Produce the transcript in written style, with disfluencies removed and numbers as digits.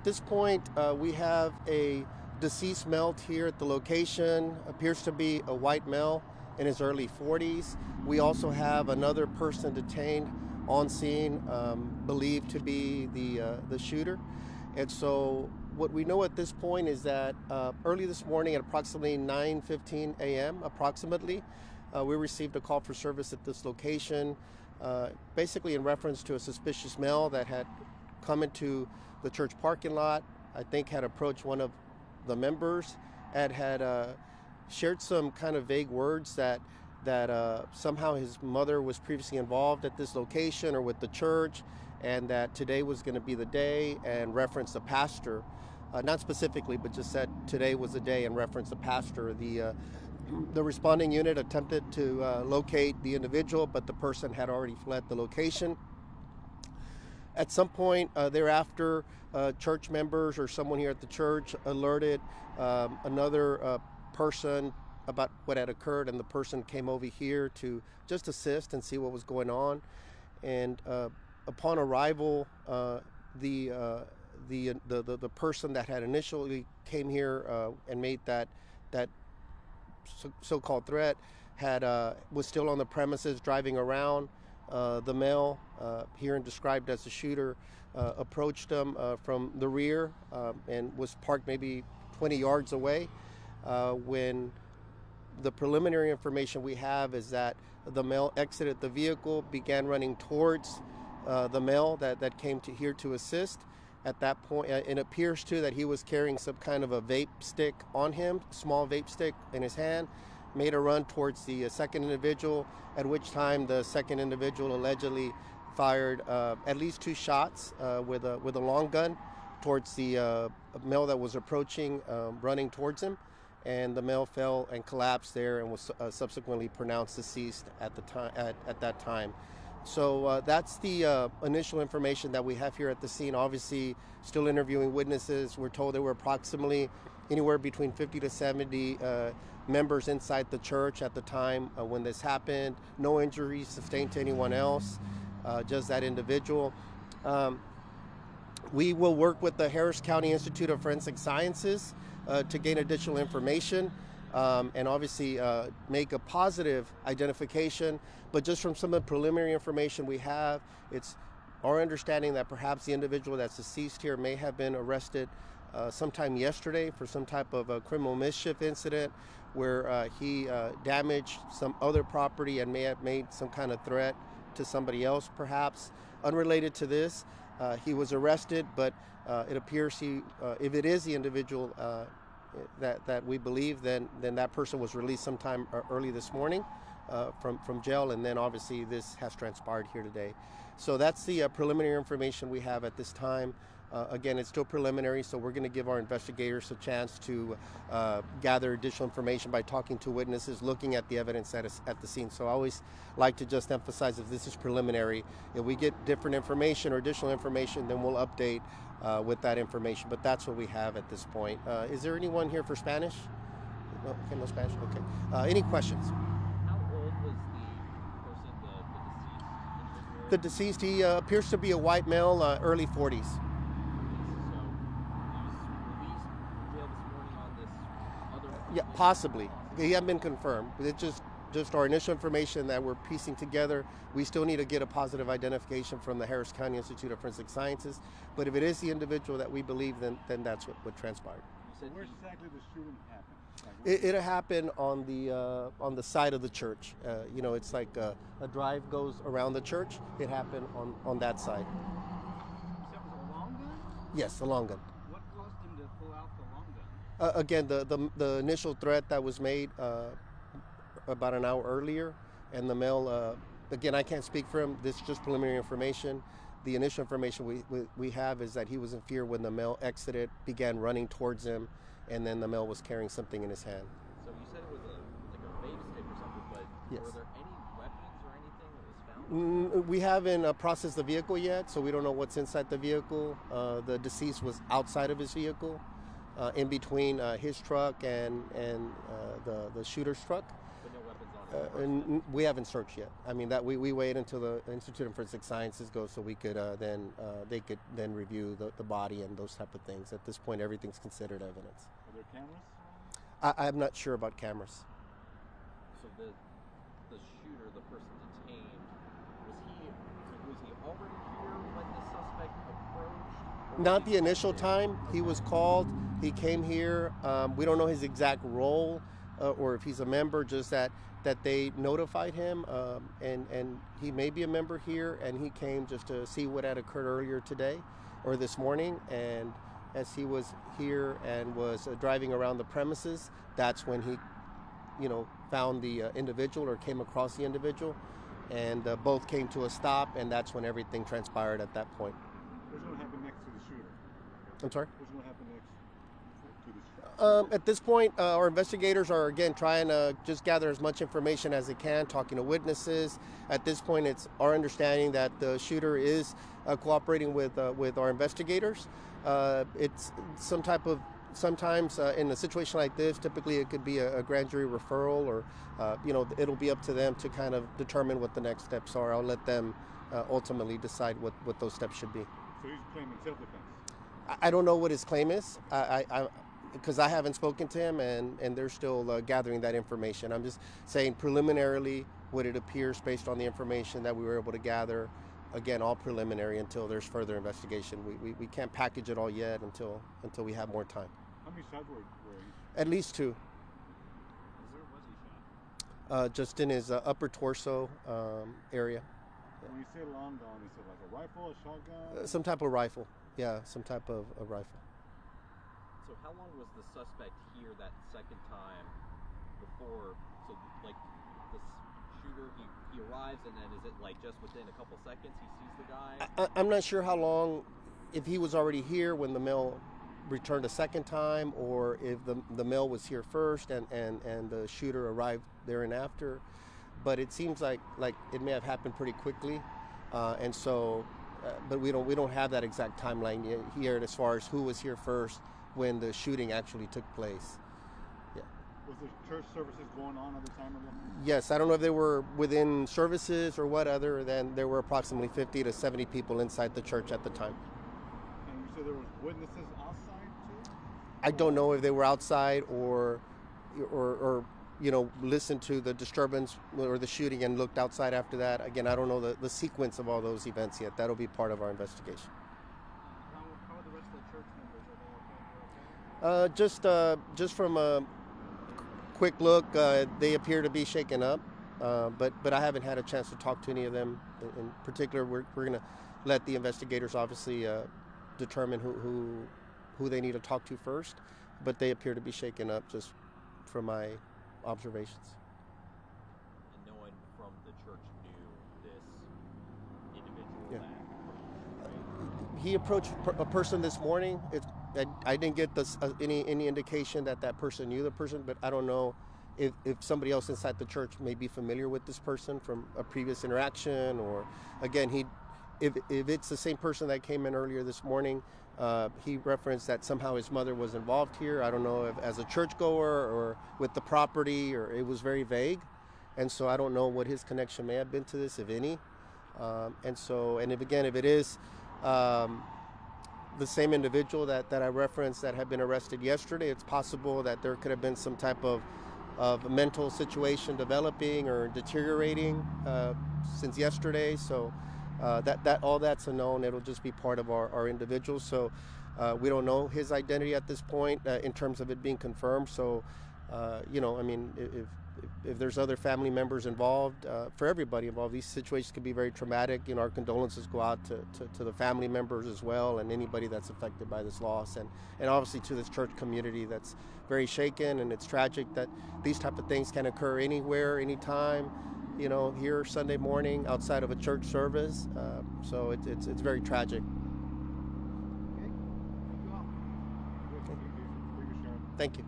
At this point, we have a deceased male here at the location. Appears to be a white male in his early 40s. We also have another person detained on scene, believed to be the shooter. And so what we know at this point is that early this morning at approximately 9:15 a.m. approximately, we received a call for service at this location, basically in reference to a suspicious male that had come into the church parking lot. I think had approached one of the members and had shared some kind of vague words that somehow his mother was previously involved at this location or with the church, and that today was going to be the day, and referenced the pastor, not specifically, but just said today was the day and referenced the pastor. The responding unit attempted to locate the individual, but the person had already fled the location. At some point thereafter, church members or someone here at the church alerted another person about what had occurred, and the person came over here to just assist and see what was going on. And upon arrival, the person that had initially came here and made that so-called threat was still on the premises driving around. The male, here and described as the shooter, approached them from the rear and was parked maybe 20 yards away. When the preliminary information we have is that the male exited the vehicle, began running towards the male that came here to assist. At that point, it appears too that he was carrying some kind of a vape stick on him, small vape stick in his hand. Made a run towards the second individual, at which time the second individual allegedly fired at least 2 shots with a long gun towards the male that was approaching, running towards him, and the male fell and collapsed there and was subsequently pronounced deceased at the time. At that time. So that's the initial information that we have here at the scene. Obviously, still interviewing witnesses. We're told there were approximately anywhere between 50 to 70 members inside the church at the time when this happened. No injuries sustained to anyone else, just that individual. We will work with the Harris County Institute of Forensic Sciences to gain additional information. And obviously make a positive identification. But just from some of the preliminary information we have, it's our understanding that perhaps the individual that's deceased here may have been arrested sometime yesterday for some type of a criminal mischief incident where he damaged some other property and may have made some kind of threat to somebody else, perhaps unrelated to this. He was arrested, but it appears if it is the individual that we believe, then that person was released sometime early this morning from jail, and then obviously this has transpired here today. So that's the preliminary information we have at this time. Again, it's still preliminary, so we're going to give our investigators a chance to gather additional information by talking to witnesses, looking at the evidence that is at the scene. So I always like to just emphasize that this is preliminary. If we get different information or additional information, then we'll update with that information. But that's what we have at this point. Is there anyone here for Spanish? No, okay, no Spanish. Okay. Any questions? How old was the person, the deceased? He appears to be a white male, early 40s. Yeah, possibly. He hasn't been confirmed. It's just our initial information that we're piecing together. We still need to get a positive identification from the Harris County Institute of Forensic Sciences. But if it is the individual that we believe, then that's what transpired. Where exactly the shooting happened? It happened on the side of the church. You know, it's like a drive goes around the church. It happened on that side. So it was a long gun? Yes, a long gun. What caused him to pull out the long gun? Again, the initial threat that was made about an hour earlier, and the male, again, I can't speak for him. This is just preliminary information. The initial information we have is that he was in fear when the male exited, began running towards him, and then the male was carrying something in his hand. So you said it was like a vape stick or something, but yes. Were there any weapons or anything that was found? We haven't processed the vehicle yet, so we don't know what's inside the vehicle. The deceased was outside of his vehicle, in between his truck and the shooter's truck. But no weapons We haven't searched yet. I mean, that we wait until the Institute of Forensic Sciences goes, so we could they could then review the body and those type of things. At this point, everything's considered evidence. Are there cameras? I'm not sure about cameras. So the shooter, the person detained, was he already here when the suspect approached? Or Not was the he initial called in? time. He was called. He came here. We don't know his exact role or if he's a member. Just that they notified him, and he may be a member here. And he came just to see what had occurred earlier today or this morning. And as he was here and was driving around the premises, that's when he, found the individual or came across the individual, and both came to a stop. And that's when everything transpired at that point. What's going to happen next to the shooter? I'm sorry? What's going to happen next to the shooter? At this point, our investigators are again trying to just gather as much information as they can, talking to witnesses. At this point, it's our understanding that the shooter is cooperating with our investigators. It's sometimes in a situation like this, typically it could be a grand jury referral, or it'll be up to them to kind of determine what the next steps are. I'll let them ultimately decide what those steps should be. So he's claiming self-defense? I don't know what his claim is. Because I haven't spoken to him, and they're still gathering that information. I'm just saying preliminarily what it appears based on the information that we were able to gather. Again, all preliminary until there's further investigation. We can't package it all yet until we have more time. How many shots were he? At least 2. Where was he shot? Just in his upper torso area. When you say long gun, is it like a rifle, a shotgun? Some type of rifle. Yeah, some type of a rifle. So how long was the suspect here that second time before? So like the shooter, he arrives, and then is it like just within a couple seconds he sees the guy? I'm not sure how long, if he was already here when the male returned a second time, or if the male was here first and the shooter arrived there and after. But it seems like it may have happened pretty quickly, and so. But we don't have that exact timeline here as far as who was here first when the shooting actually took place. Yeah. Was there church services going on at the time of it? Yes, I don't know if they were within services or what, other than there were approximately 50 to 70 people inside the church at the time. And you said there was witnesses outside too? I don't know if they were outside or listened to the disturbance or the shooting and looked outside after that. Again, I don't know the sequence of all those events yet. That'll be part of our investigation. How are the rest of the church members? Are they okay? Just from a quick look, they appear to be shaken up, but I haven't had a chance to talk to any of them. In particular, we're going to let the investigators obviously determine who they need to talk to first, but they appear to be shaken up just from my observations. And no one from the church knew this individual. Yeah. He approached a person this morning. I didn't get any indication that person knew the person, but I don't know if somebody else inside the church may be familiar with this person from a previous interaction, or again, if it's the same person that came in earlier this morning. He referenced that somehow his mother was involved here. I don't know if as a churchgoer or with the property, or it was very vague. And so I don't know what his connection may have been to this, if any. And if it is the same individual that I referenced that had been arrested yesterday, it's possible that there could have been some type of mental situation developing or deteriorating since yesterday. So that all that's unknown. It'll just be part of our individuals. So we don't know his identity at this point in terms of it being confirmed. So if there's other family members involved, for everybody involved, these situations can be very traumatic. Our condolences go out to the family members as well, and anybody that's affected by this loss, and obviously to this church community that's very shaken. And it's tragic that these type of things can occur anywhere, anytime. Here Sunday morning outside of a church service. So it's very tragic. Okay. Thank you all. Thank you.